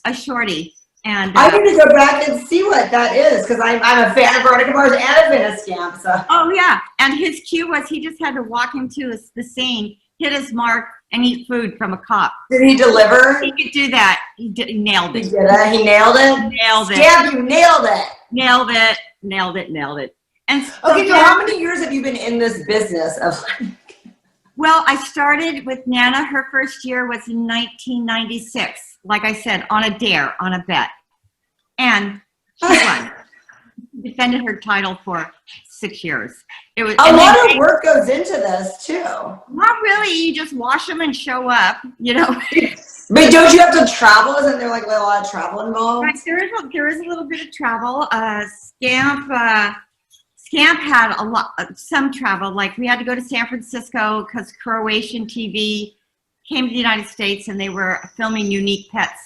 a shorty. And I need to go back and see what that is, because I'm a fan of Veronica Mars and a fan of Scamp. So. Oh, yeah. And his cue was he just had to walk into the scene, hit his mark, and eat food from a cop. Did he deliver? He could do that. He nailed it. He did it. He nailed it? Nailed it. Scamp, you nailed it. Nailed it. Nailed it. Nailed it. And so okay, so how many years have you been in this business of? Well, I started with Nana. Her first year was in 1996. Like I said, on a dare, on a bet. And she won. Defended her title for 6 years. It was a lot of work goes into this too. Not really. You just wash them and show up, you know. But don't you have to travel? Isn't there like a lot of travel involved? Right, there is a little bit of travel. Scamp had some travel. Like we had to go to San Francisco because Croatian TV came to the United States and they were filming Unique Pets.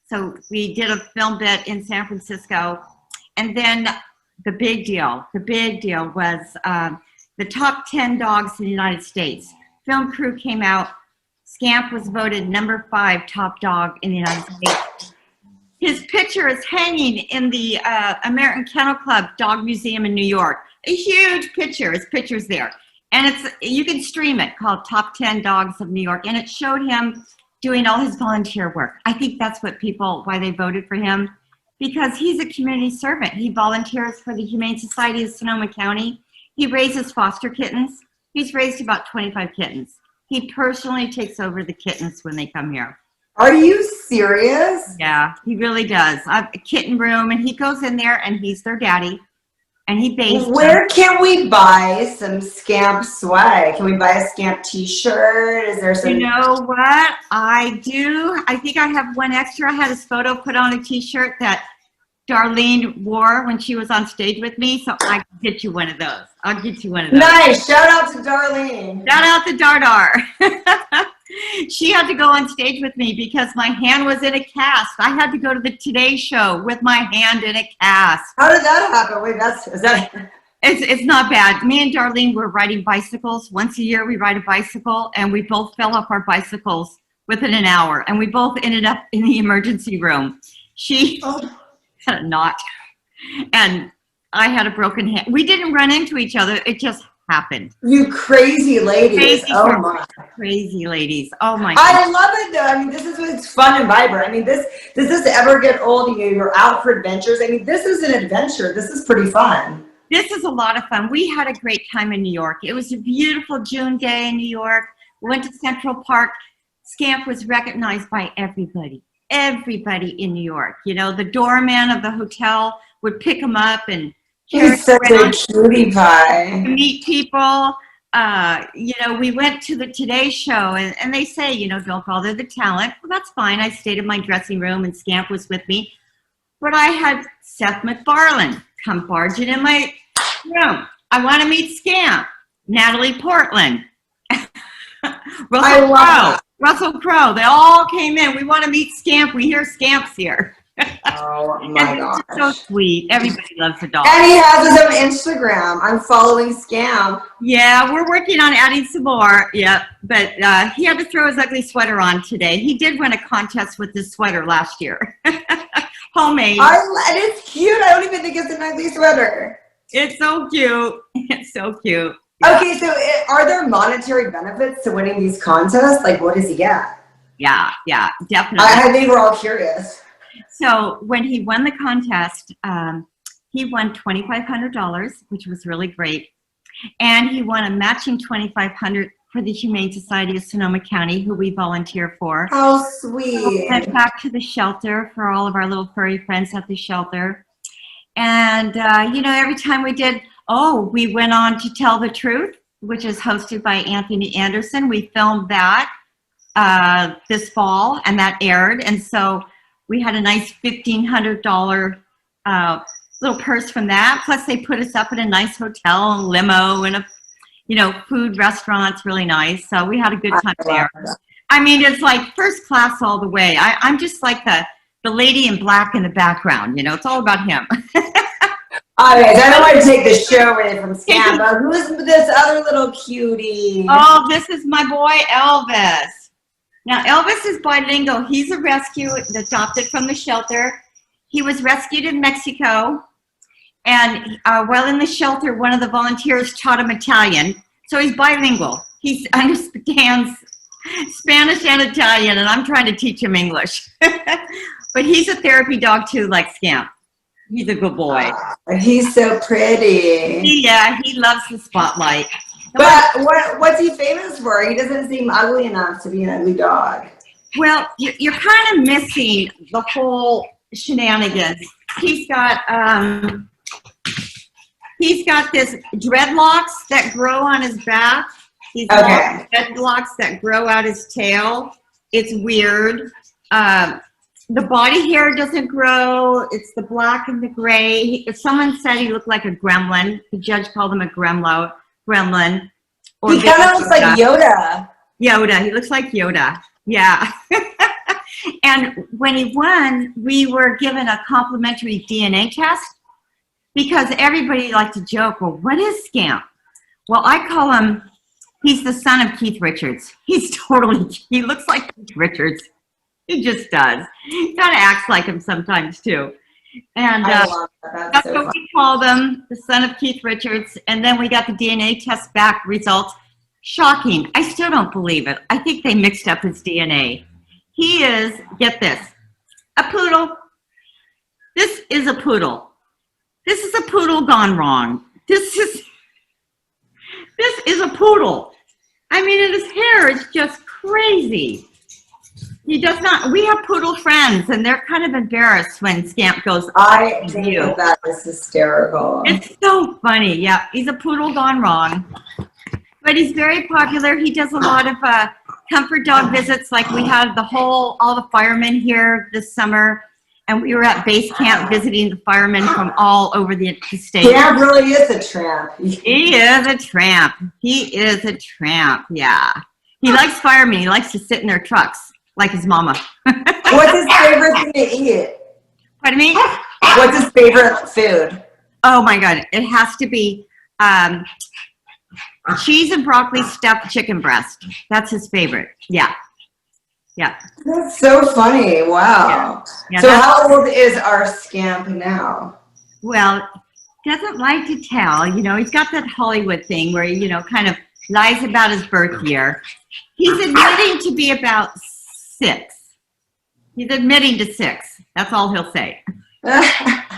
So we did a film bit in San Francisco. And then the big deal was the top 10 dogs in the United States. Film crew came out. Scamp was voted #5 top dog in the United States. His picture is hanging in the American Kennel Club Dog Museum in New York. A huge picture. His picture's there. And you can stream it, called Top 10 Dogs of New York. And it showed him doing all his volunteer work. I think that's why they voted for him. Because he's a community servant. He volunteers for the Humane Society of Sonoma County. He raises foster kittens. He's raised about 25 kittens. He personally takes over the kittens when they come here. Are you serious? Yeah, he really does. I have a kitten room, and he goes in there, and he's their daddy, and he bathes them. Where can we buy some Scamp swag? Can we buy a Scamp t-shirt? Is there some? You know what? I do. I think I have one extra. I had his photo put on a t-shirt that Darlene wore when she was on stage with me, so I can get you one of those. I'll get you one of those. Nice. Shout out to Darlene. Shout out to Dardar. She had to go on stage with me because my hand was in a cast. I had to go to the Today Show with my hand in a cast. How did that happen? Wait, is that? It's not bad. Me and Darlene were riding bicycles. Once a year we ride a bicycle, and we both fell off our bicycles within an hour, and we both ended up in the emergency room. She had a knot, and I had a broken hand. We didn't run into each other. It just happened. You crazy ladies. Crazy ladies. Oh my God. I love it though. I mean, this is what's fun and vibrant. I mean, does this ever get old? You're out for adventures. I mean, this is an adventure. This is pretty fun. This is a lot of fun. We had a great time in New York. It was a beautiful June day in New York. We went to Central Park. Scamp was recognized by everybody in New York. You know, the doorman of the hotel would pick him up and he's such a cutie pie. To meet people. You know, we went to the Today Show, and they say, you know, don't bother the talent. Well, that's fine. I stayed in my dressing room, and Scamp was with me. But I had Seth MacFarlane come barging in my room. I want to meet Scamp. Natalie Portland. Russell Crowe. They all came in. We want to meet Scamp. We hear Scamp's here. Oh my God. So sweet. Everybody loves the dog. And he has his own Instagram. I'm following Scamp. Yeah, we're working on adding some more. Yeah, but he had to throw his ugly sweater on today. He did win a contest with this sweater last year. Homemade. It's cute. I don't even think it's an ugly sweater. It's so cute. It's so cute. Okay, so are there monetary benefits to winning these contests? Like, what does he get? Yeah, definitely. I think we're all curious. So when he won the contest, he won $2,500, which was really great. And he won a matching $2,500 for the Humane Society of Sonoma County, who we volunteer for. How sweet. So we went back to the shelter for all of our little furry friends at the shelter. And, you know, every time we did, we went on to Tell the Truth, which is hosted by Anthony Anderson. We filmed that this fall, and that aired. And so we had a nice $1,500 little purse from that. Plus, they put us up in a nice hotel and limo and food restaurants, really nice. So we had a good time there. I mean, it's like first class all the way. I'm just like the lady in black in the background. You know, it's all about him. Alright, I don't want to take the show away from Scamp, but who's this other little cutie? Oh, this is my boy Elvis. Now, Elvis is bilingual. He's a rescue adopted from the shelter. He was rescued in Mexico. And while in the shelter, one of the volunteers taught him Italian. So he's bilingual. He understands Spanish and Italian, and I'm trying to teach him English. But he's a therapy dog too, like Scamp. He's a good boy. He's so pretty. Yeah, he loves the spotlight. But what's he famous for? He doesn't seem ugly enough to be an ugly dog. Well, you're kind of missing the whole shenanigans. He's got this dreadlocks that grow on his back. He's got dreadlocks that grow out his tail. It's weird. The body hair doesn't grow. It's the black and the gray. Someone said he looked like a gremlin. The judge called him a gremlin. Or he kind of looks like Yoda. Yoda. He looks like Yoda. Yeah. And when he won, we were given a complimentary DNA test because everybody liked to joke, well, what is Scamp? Well, I call him, he's the son of Keith Richards. He looks like Keith Richards. He just does. He kind of acts like him sometimes too. And that's so what we called him, the son of Keith Richards. And then we got the DNA test back results. Shocking. I still don't believe it. I think they mixed up his DNA. He is, get this, a poodle. This is a poodle. This is a poodle gone wrong. This is a poodle. I mean, and his hair is just crazy. He does not, we have poodle friends, and they're kind of embarrassed when Scamp goes, I think that is hysterical. It's so funny. Yeah, he's a poodle gone wrong. But he's very popular. He does a lot of comfort dog visits, like we had all the firemen here this summer, and we were at base camp visiting the firemen from all over the state. Scamp really is a tramp. He is a tramp. He is a tramp, yeah. He likes firemen. He likes to sit in their trucks, like his mama. What's his favorite thing to eat? Pardon me? What's his favorite food? Oh, my God. It has to be cheese and broccoli stuffed chicken breast. That's his favorite. Yeah. Yeah. That's so funny. Wow. Yeah, so how old is our Scamp now? Well, doesn't like to tell. You know, he's got that Hollywood thing where he, kind of lies about his birth year. He's admitting to be about 6. He's admitting to 6. That's all he'll say. But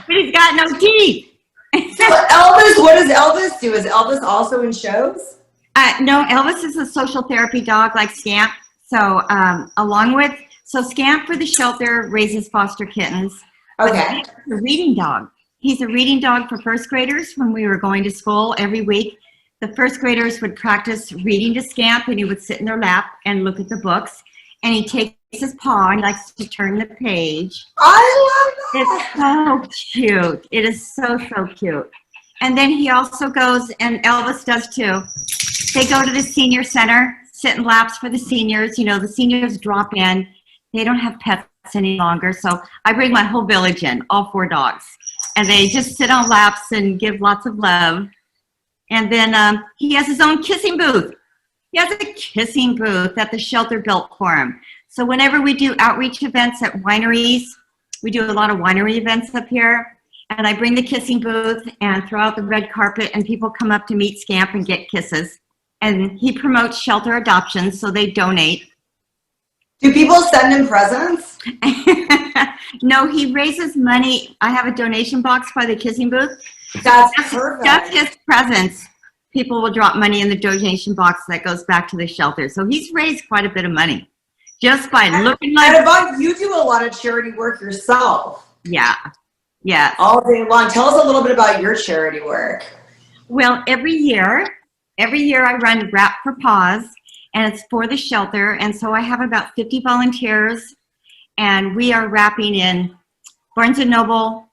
he's got no teeth. So Elvis, what does Elvis do? Is Elvis also in shows? No, Elvis is a social therapy dog like Scamp. So Scamp for the shelter raises foster kittens. Okay. He's a reading dog. He's a reading dog for first graders. When we were going to school every week, the first graders would practice reading to Scamp, and he would sit in their lap and look at the books. And he takes his paw and he likes to turn the page. I love that. It's so cute. It is so, so cute. And then he also goes, and Elvis does too, they go to the senior center, sit in laps for the seniors. You know, the seniors drop in. They don't have pets any longer. So I bring my whole village in, all 4 dogs. And they just sit on laps and give lots of love. And then he has his own kissing booth. He has a kissing booth that the shelter built for him. So whenever we do outreach events at wineries, we do a lot of winery events up here, and I bring the kissing booth and throw out the red carpet, and people come up to meet Scamp and get kisses. And he promotes shelter adoptions, so they donate. Do people send him presents? No, he raises money. I have a donation box by the kissing booth. That's perfect. That's his presents. People will drop money in the donation box that goes back to the shelter. So he's raised quite a bit of money just by looking like. And Yvonne, you do a lot of charity work yourself. Yeah. Yeah. All day long. Tell us a little bit about your charity work. Well, every year I run Wrap for Paws, and it's for the shelter. And so I have about 50 volunteers, and we are wrapping in Barnes & Noble,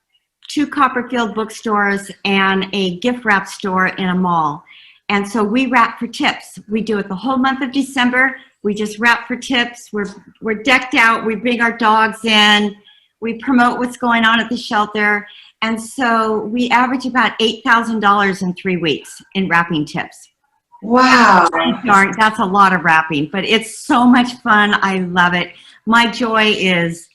2 Copperfield bookstores, and a gift wrap store in a mall. And so we wrap for tips. We do it the whole month of December. We just wrap for tips. We're decked out. We bring our dogs in. We promote what's going on at the shelter. And so we average about $8,000 in 3 weeks in wrapping tips. Wow. Darn, that's a lot of wrapping, but it's so much fun. I love it. My joy is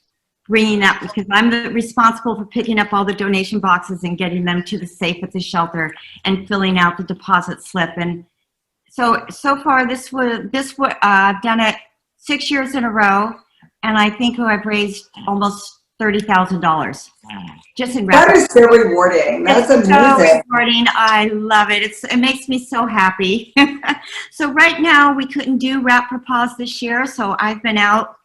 bringing up, because I'm responsible for picking up all the donation boxes and getting them to the safe at the shelter and filling out the deposit slip. And so far I've done it 6 years in a row, and I think I've raised almost $30,000 just in wrapping. That is so rewarding. That's amazing. So rewarding. I love it. It makes me so happy. So right now we couldn't do Wrap for Paws this year, so I've been out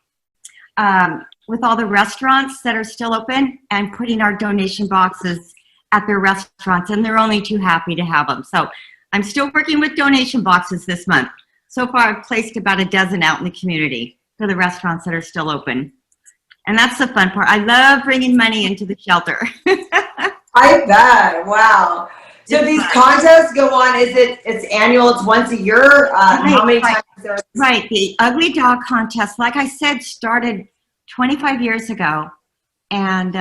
with all the restaurants that are still open and putting our donation boxes at their restaurants, and they're only too happy to have them. So I'm still working with donation boxes this month. So far I've placed about a dozen out in the community for the restaurants that are still open. And that's the fun part. I love bringing money into the shelter. I bet. Wow. So these contests go on, it's annual, it's once a year? How many times? Right. The Ugly Dog Contest, like I said, started 25 years ago. And,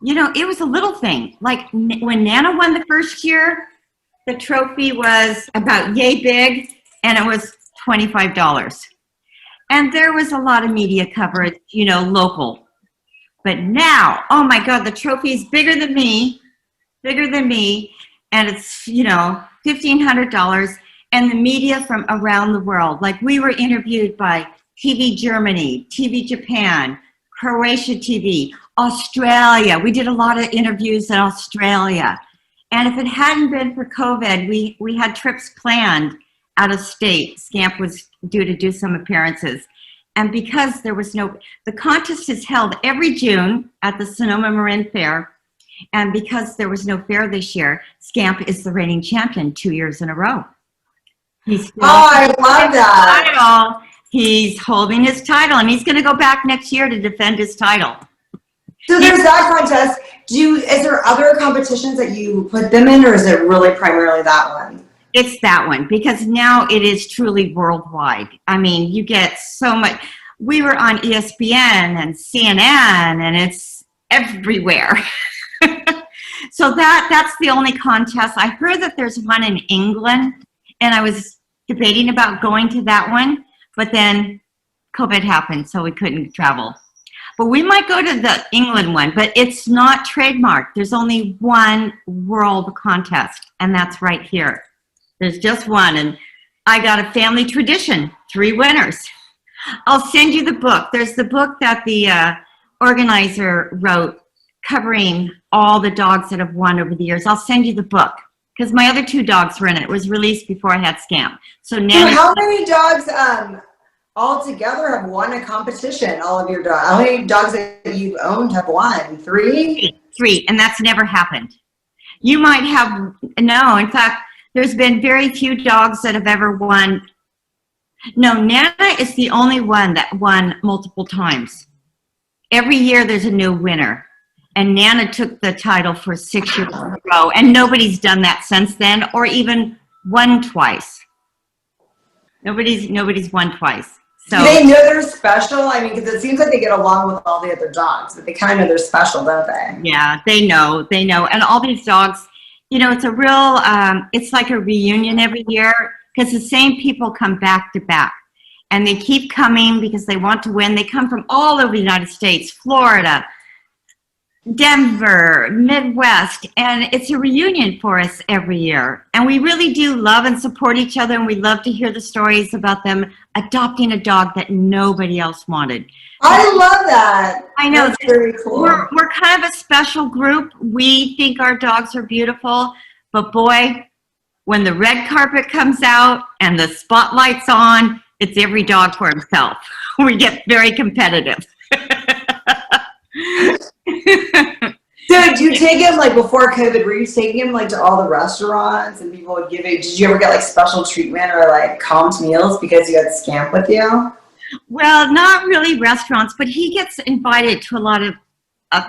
it was a little thing. Like when Nana won the first year, the trophy was about yay big, and it was $25. And there was a lot of media coverage, local. But now, oh my God, the trophy is bigger than me, and it's, $1,500, and the media from around the world. Like we were interviewed by TV Germany, TV Japan, Croatia TV, Australia. We did a lot of interviews in Australia. And if it hadn't been for COVID, we had trips planned out of state. Scamp was due to do some appearances. And because there was the contest is held every June at the Sonoma Marin Fair. And because there was no fair this year, Scamp is the reigning champion 2 years in a row. I love that. He's holding his title, and he's going to go back next year to defend his title. So there's that contest. Is there other competitions that you put them in, or is it really primarily that one? It's that one, because now it is truly worldwide. I mean, you get so much. We were on ESPN and CNN, and it's everywhere. So that's the only contest. I heard that there's one in England, and I was debating about going to that one, but then COVID happened, so we couldn't travel. But we might go to the England one, but it's not trademarked. There's only one world contest, and that's right here. There's just one, and I got a family tradition, 3 winners. I'll send you the book. There's the book that the organizer wrote covering all the dogs that have won over the years. I'll send you the book because my other 2 dogs were in it. It was released before I had Scamp. So now, how many dogs all together have won a competition? All of your dogs. How many dogs that you've owned have won? 3? 3, and that's never happened. You might have no. In fact, there's been very few dogs that have ever won. No, Nana is the only one that won multiple times. Every year there's a new winner. And Nana took the title for 6 years in a row. And nobody's done that since then, or even won twice. Nobody's won twice. So do they know they're special? I mean, because it seems like they get along with all the other dogs, but they kind of know they're special, don't they? Yeah, they know. And all these dogs, it's a real, it's like a reunion every year because the same people come back to back. And they keep coming because they want to win. They come from all over the United States, Florida, Denver, Midwest, and it's a reunion for us every year. And we really do love and support each other, and we love to hear the stories about them adopting a dog that nobody else wanted. I love that. I know. That's very cool. We're kind of a special group. We think our dogs are beautiful, but boy, when the red carpet comes out and the spotlight's on, it's every dog for himself. We get very competitive. So do you take him, like, before COVID, were you taking him, like, to all the restaurants and people would give it, did you ever get, like, special treatment or, like, comped meals because you had Scamp with you? Well, not really restaurants, but he gets invited to a lot of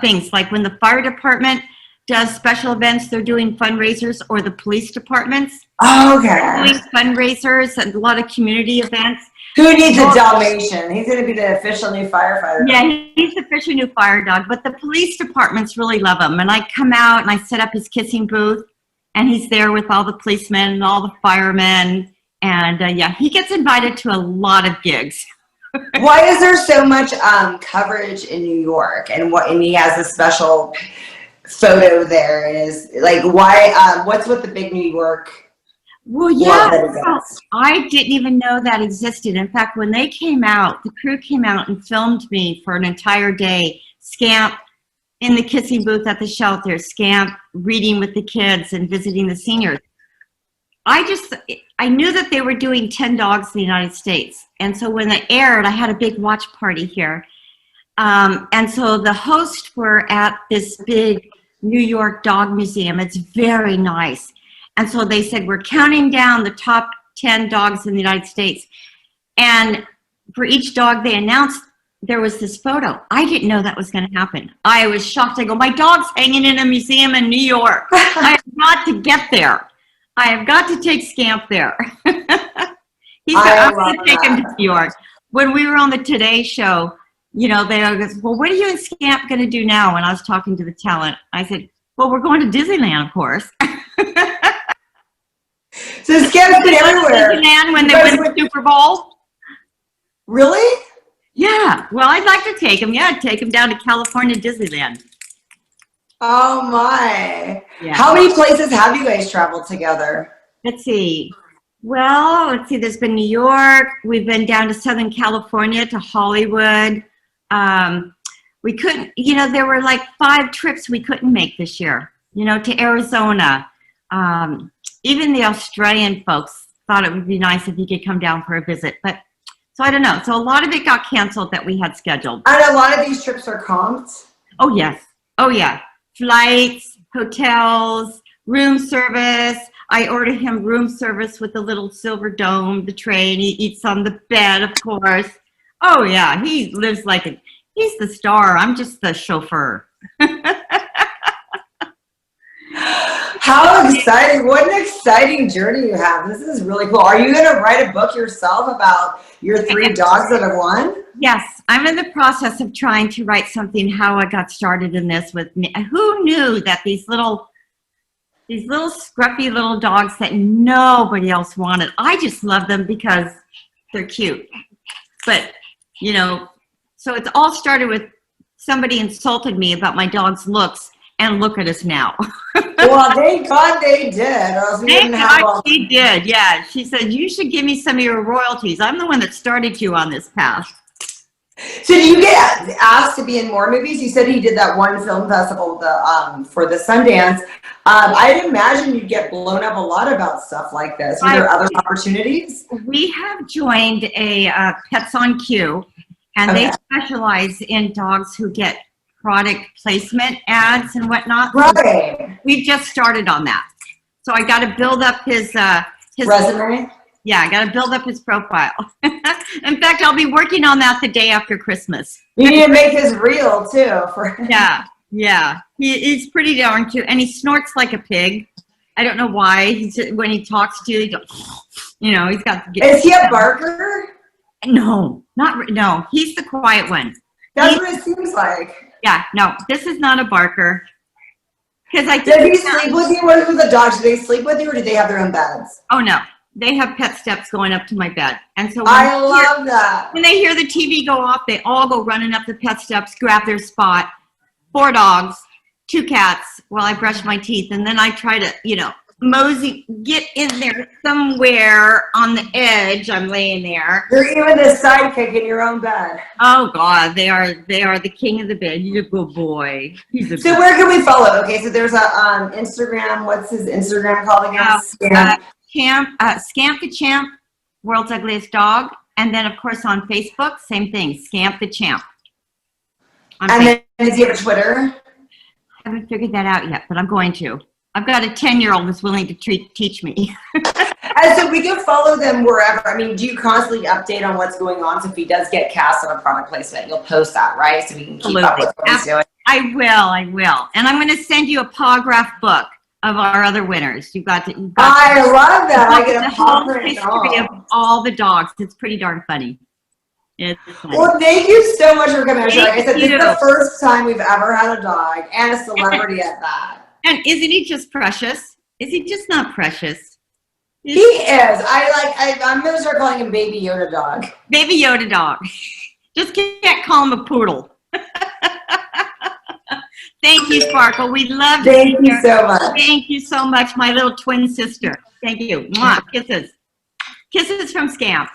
things, like when the fire department does special events, they're doing fundraisers, or the police departments. Oh, okay. Doing fundraisers and a lot of community events. Who needs a Dalmatian? He's going to be the official new firefighter. Yeah, he's the official new fire dog, but the police departments really love him. And I come out and I set up his kissing booth, and he's there with all the policemen and all the firemen. And yeah, he gets invited to a lot of gigs. Why is there so much coverage in New York? And he has a special photo there. Is like, why? What's with the big New York? Well, yeah, I didn't even know that existed. In fact, when they came out, the crew came out and filmed me for an entire day. Scamp in the kissing booth at the shelter, Scamp reading with the kids and visiting the seniors. I knew that they were doing 10 dogs in the United States. And so when they aired, I had a big watch party here. And so the hosts were at this big New York dog museum. It's very nice. And so they said, we're counting down the top 10 dogs in the United States. And for each dog they announced, there was this photo. I didn't know that was going to happen. I was shocked. I go, my dog's hanging in a museum in New York. I have got to get there. I have got to take Scamp there. I'm going to take him to New York. When we were on the Today Show, you know, they go, well, what are you and Scamp going to do now? When I was talking to the talent, I said, well, we're going to Disneyland, of course. So Scamp's been everywhere. Disneyland when they win the Super Bowl. Really? Yeah. Well, I'd like to take him. Yeah, take him down to California Disneyland. Oh my. Yeah. How many places have you guys traveled together? Let's see. Well, let's see. There's been New York. We've been down to Southern California, to Hollywood. We couldn't, you know, there were like 5 trips we couldn't make this year, you know, to Arizona. Even the Australian folks thought it would be nice if you could come down for a visit. But so I don't know. So a lot of it got canceled that we had scheduled. And a lot of these trips are comped? Oh, yes. Oh, yeah. Flights, hotels, room service. I ordered him room service with the little silver dome, the tray, and he eats on the bed, of course. Oh, yeah. He lives like he's the star. I'm just the chauffeur. How exciting. What an exciting journey you have. This is really cool. Are you going to write a book yourself about your 3 dogs that have won? Yes. I'm in the process of trying to write something how I got started in this with me. Who knew that these little scruffy little dogs that nobody else wanted. I just love them because they're cute. But, you know, so it's all started with somebody insulted me about my dog's looks, and look at us now. Well, thank God they did. Or else we Thank wouldn't have God she did, yeah. She said, you should give me some of your royalties. I'm the one that started you on this path. So do you get asked to be in more movies? You said he did that one film festival for the Sundance. I'd imagine you'd get blown up a lot about stuff like this. Are there other opportunities? We have joined a Pets on Q, and they specialize in dogs who get product placement ads and whatnot. Right. So we've just started on that. So I got to build up his resume. Yeah, I got to build up his profile. In fact, I'll be working on that the day after Christmas. You need to make his reel too. Yeah. He's pretty darn cute, and he snorts like a pig. I don't know why. When he talks to you, he goes, you know, he's got. Is he a barker? No, no. He's the quiet one. That's what it seems like. Yeah, no, this is not a barker. Because I did he sleep with you? What with the dogs? Do they sleep with you, or do they have their own beds? Oh no, they have pet steps going up to my bed, and so I love that. When they hear the TV go off, they all go running up the pet steps, grab their spot. 4 dogs, 2 cats. While I brush my teeth, and then I try to, you know, get in there somewhere on the edge. I'm laying there. You're even the sidekick in your own bed. Oh God, they are the king of the bed. He's a good boy. So where can we follow? Okay, so there's a Instagram. What's his Instagram called again? Scamp the Champ, World's Ugliest Dog, and then of course on Facebook, same thing, Scamp the Champ. And then does he have a Twitter? I haven't figured that out yet, but I'm going to. I've got a 10-year-old who's willing to teach me. And so we can follow them wherever. I mean, do you constantly update on what's going on? So if he does get cast on a product placement, you'll post that, right? So we can keep up with what he's doing. I will. And I'm going to send you a paw graph book of our other winners. You got to. I love that. I get the a whole paw print history dog. of all the dogs. It's pretty darn funny. It's funny. Well, thank you so much for coming on. Like I said, this is you. the first time we've ever had a dog and a celebrity at that. And isn't he just precious? Is he just not precious? He is. I'm gonna start calling him Baby Yoda Dog. Baby Yoda dog. Just can't call him a poodle. Thank you, Sparkle. We love you. Thank you so much. Thank you so much, my little twin sister. Thank you. Mwah. Kisses. Kisses from Scamp.